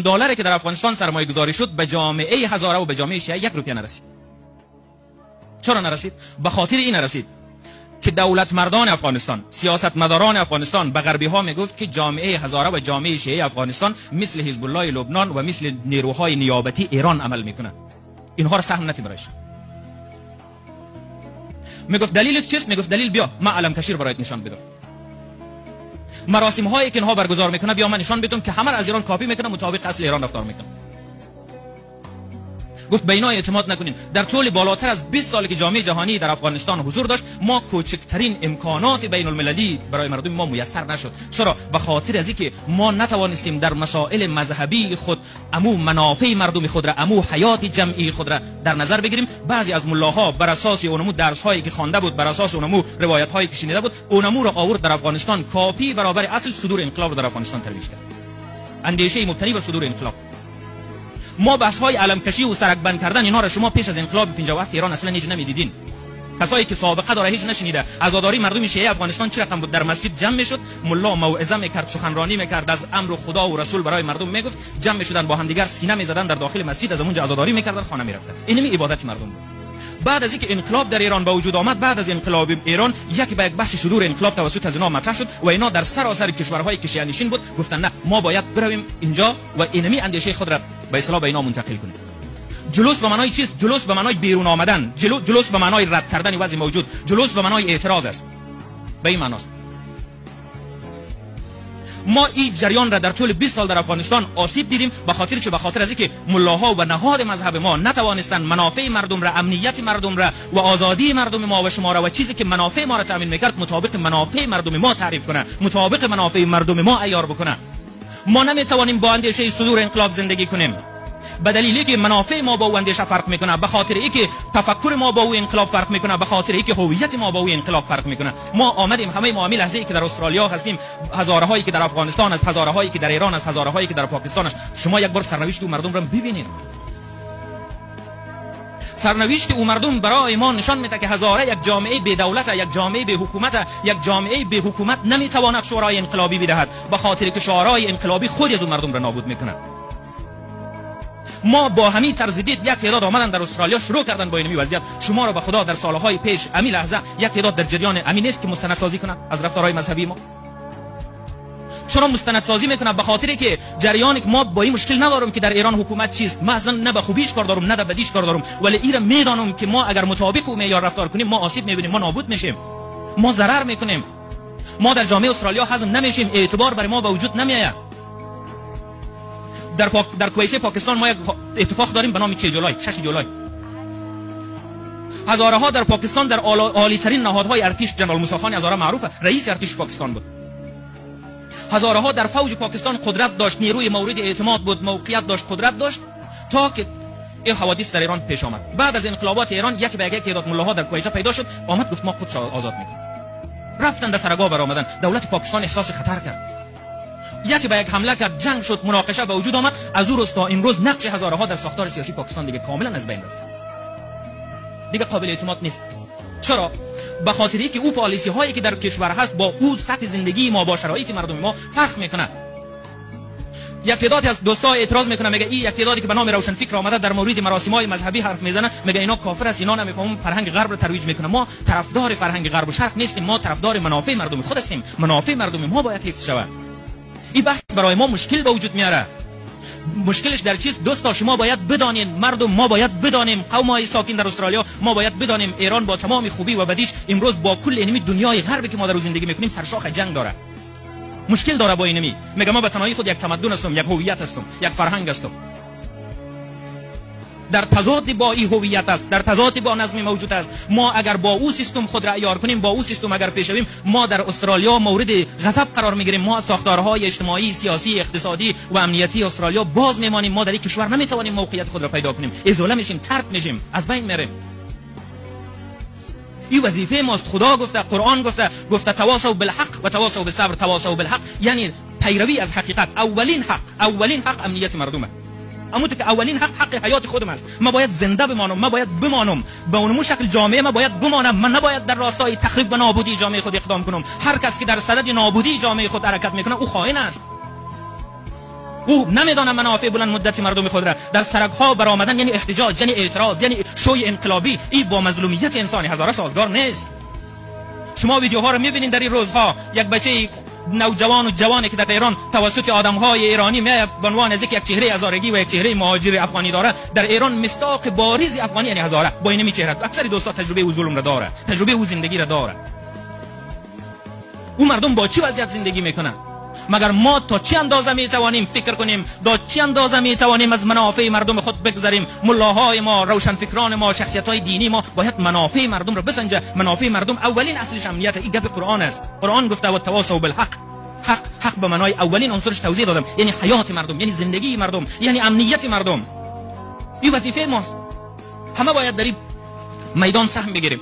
دلاری که در افغانستان سرمایه گذاری شد به جامعه هزاره و به جامعه شیعه 1 روپیه نرسید. چرا نرسید؟ به خاطر این نرسید که دولت مردان افغانستان، سیاستمداران افغانستان به غربی ها میگفت که جامعه هزاره و جامعه شیعه افغانستان مثل حزب الله لبنان و مثل نیروهای نیابتی ایران عمل میکنه. اینها را سهم نتی برایش. میگفت دلیل چیست؟ میگفت دلیل بیا ما علم کشیر برایت نشان بدم. مراسم هایی که اینها برگزار میکنه بیا من نشان بدم که همه از ایران کاپی میکنه، مطابق اصل ایران رفتار میکنه. گفت به اینا اعتماد نکنین. در طول بالاتر از 20 سالی که جامعه جهانی در افغانستان حضور داشت ما کوچکترین امکانات بین المللی برای مردم ما میسر نشد. چرا؟ به خاطر از اینکه ما نتوانستیم در مسائل مذهبی خود امو منافع مردم خود را، امو حیات جمعی خود را در نظر بگیریم. بعضی از ملاها بر اساس اونمو درس هایی که خوانده بود، بر اساس اونمو روایت هایی که شنیده بود، اونمو را آورد در افغانستان کاپی برابر اصل صدور انقلاب در افغانستان ترویج کرد. اندیشه مبتنی بر صدور انقلاب. ما بحث های علم کشی و سرک بند کردن اینا را شما پیش از انقلاب 57 ایران اصلا هیچ نمیدیدین. کسایی که سابقه داره هیچ نشنیده. عزاداری مردم شیعه افغانستان چه رقم بود؟ در مسجد جمع میشد، ملا موعظه میکرد، سخنرانی میکرد، از امر خدا و رسول برای مردم میگفت، جمع میشدن با هم دیگر سینه میزدن در داخل مسجد، از اونجا عزاداری میکردن، خانه میرفتن. اینمی عبادت مردم بود. بعد از اینکه انقلاب در ایران به وجود آمد، بعد از انقلاب ایران یکی به یک بحث صدور انقلاب توسط از اینا مطرح شد و اینا در سراسر کشورهای که شیعه نشین بود گفتن نه ما باید برویم اینجا و اینمی اندیشه خود را به اصطلاح به اینا منتقل کنیم. جلوس به معنای چیست؟ جلوس به معنای بیرون آمدن، جلوس به معنای رد کردن وضع موجود، جلوس به معنای اعتراض است. به این معناست. ما این جریان را در طول 20 سال در افغانستان آسیب دیدیم به خاطر از اینکه ملاها و نهاد مذهب ما نتوانستند منافع مردم را، امنیت مردم را و آزادی مردم ما و شما را و چیزی که منافع ما را تامین میکرد مطابق منافع مردم ما تعریف کنه، مطابق منافع مردم ما عیار بکنه. ما نمیتوانیم با اندیشه صدور انقلاب زندگی کنیم به دلیلی که منافع ما با او اندیشه فرق میکنه، به خاطر اینکه تفکر ما با او انقلاب فرق میکنه، به خاطر اینکه هویت ما با او انقلاب فرق میکنه. ما آمدیم همه ما همین لحظه‌ای که در استرالیا هستیم، هزاره هایی که در افغانستان است، هزاره هایی که در ایران است، هزاره هایی که در پاکستان است، شما یک بار سرنوشت او مردم را ببینید. سرنوشت او مردم برای ما نشان میده که هزاره یک جامعه بی دولت، یک جامعه بی حکومت، یک جامعه بی حکومت نمیتواند شورای انقلابی بدهد به خاطر که شورای انقلابی خود از او مردم را نابود میکنه. ما با همین طرز دید یک تعداد آمدن در استرالیا شروع کردن با اینمی وضعیت. شما را به خدا در سالهای پیش همین لحظه یک تعداد در جریان امین است که مستندسازی کنه از رفتارهای مذهبی ما. چرا مستندسازی میکنه؟ به خاطری که جریانی که ما با این مشکل ندارم که در ایران حکومت چیست، ما اصلا نه به خوبیش کار دارم نه به بدیش کار دارم، ولی ایرا میدانم که ما اگر مطابق او معیار رفتار کنیم ما آسیب میبینیم، ما نابود میشیم، ما ضرر میکنیم، ما در جامعه استرالیا هضم نمیشیم، اعتبار برای ما به وجود نمیآید. در کویت پاکستان ما یک اتفاق داریم به نام 6 جولای. هزاره ها در پاکستان در عالی ترین نهادهای ارتش، جنرال موسی خان هزاره معروفه، رئیس ارتش پاکستان بود. هزاره ها در فوج پاکستان قدرت داشت، نیروی مورد اعتماد بود، موقعیت داشت، قدرت داشت تا که این حوادث در ایران پیش آمد. بعد از انقلابات ایران یک به یک تعداد ملاها در کویت پیدا شد، آمد گفت ما خودش آزاد میکنیم. رفتن در سرگاه برآمدن. دولت پاکستان احساس خطر کرد، یکی به یک حمله کرد، جنگ شد، مناقشه به وجود آمد. از اون روز تا امروز نقش هزاره ها در ساختار سیاسی پاکستان دیگه کاملا از بین رفت، دیگه قابل اعتماد نیست. چرا؟ به خاطر اینکه او پالیسی هایی که در کشور هست با او سطح زندگی ما با شرایط مردم ما فرق میکنه. یک تعدادی از دوستا اعتراض میکنه، میگه این یک تعدادی که به نام روشن فکر آمده در مورد مراسم های مذهبی حرف میزنه، میگه اینا کافر است، اینا نمیفهمن فرهنگ غرب رو ترویج میکنه. ما طرفدار فرهنگ غرب و شرق نیستیم، ما طرفدار منافع مردم خود هستیم. منافع مردم ما باید حفظ شود. این بحث برای ما مشکل به وجود میاره. مشکلش در چیست؟ دوستا شما باید بدانید، مردم ما باید بدانیم، قومای ساکن در استرالیا ما باید بدانیم ایران با تمام خوبی و بدیش امروز با کل اینمی دنیای غربی که ما در زندگی میکنیم سرشاخ جنگ داره، مشکل داره با اینمی. میگه ما به تنهایی خود یک تمدن هستم، یک هویت هستم، یک فرهنگ هستم، در تضاد با این هویت است، در تضاد با نظم موجود است. ما اگر با او سیستم خود را عیار کنیم، با او سیستم اگر پیش رویم، ما در استرالیا مورد غضب قرار میگیریم. ما ساختارهای اجتماعی، سیاسی، اقتصادی و امنیتی استرالیا باز میمانیم. ما در این کشور نمیتوانیم موقعیت خود را پیدا کنیم، ازوله میشیم، ترک میشیم، از بین میریم. این وظیفه ماست. خدا گفته، قرآن گفته تواصوا بالحق و تواصوا بالصبر. تواصوا بالحق یعنی پیروی از حقیقت. اولین حق امنیت مردمه. اما که اولین حق حیات خودم است. ما باید زنده بمانم، ما باید بمانم به اون شکل جامعه ما باید بمانم. من نباید در راستای تخریب و نابودی جامعه خود اقدام کنم. هر کس که در صدد نابودی جامعه خود حرکت میکنه او خائن است. او نمیدانه منافع بلند مدتی مردم خود را در سرک‌ها برآمدن یعنی احتجاج، یعنی اعتراض، یعنی شوی انقلابی. این با مظلومیت انسانی هزاره سازگار نیست. شما ویدیوها رو میبینید در این روزها، یک بچه نوجوان و جوانی که در ایران توسط آدم‌های ایرانی به عنوان از یک چهره هزارگی و یک چهره مهاجر افغانی داره، در ایران مصداق بارز افغانی یعنی هزاره با این چهره. اکثر دوستا تجربه او ظلم را داره، تجربه او زندگی را داره. او مردم با چی وضعیت زندگی میکنن؟ مگر ما تا چه اندازه میتوانیم فکر کنیم، تا چه اندازه میتوانیم از منافع مردم خود بگذریم؟ ملاهای ما، روشنفکران ما، شخصیت‌های دینی ما باید منافع مردم را بسنجه. منافع مردم اولین اصلش امنیت. این گپ قرآن است. قرآن گفته و تواصوا بالحق. حق به معنای اولین عنصرش توضیح دادم، یعنی حیات مردم، یعنی زندگی مردم، یعنی امنیت مردم. این وظیفه ماست. همه باید در این میدان سهم بگیریم.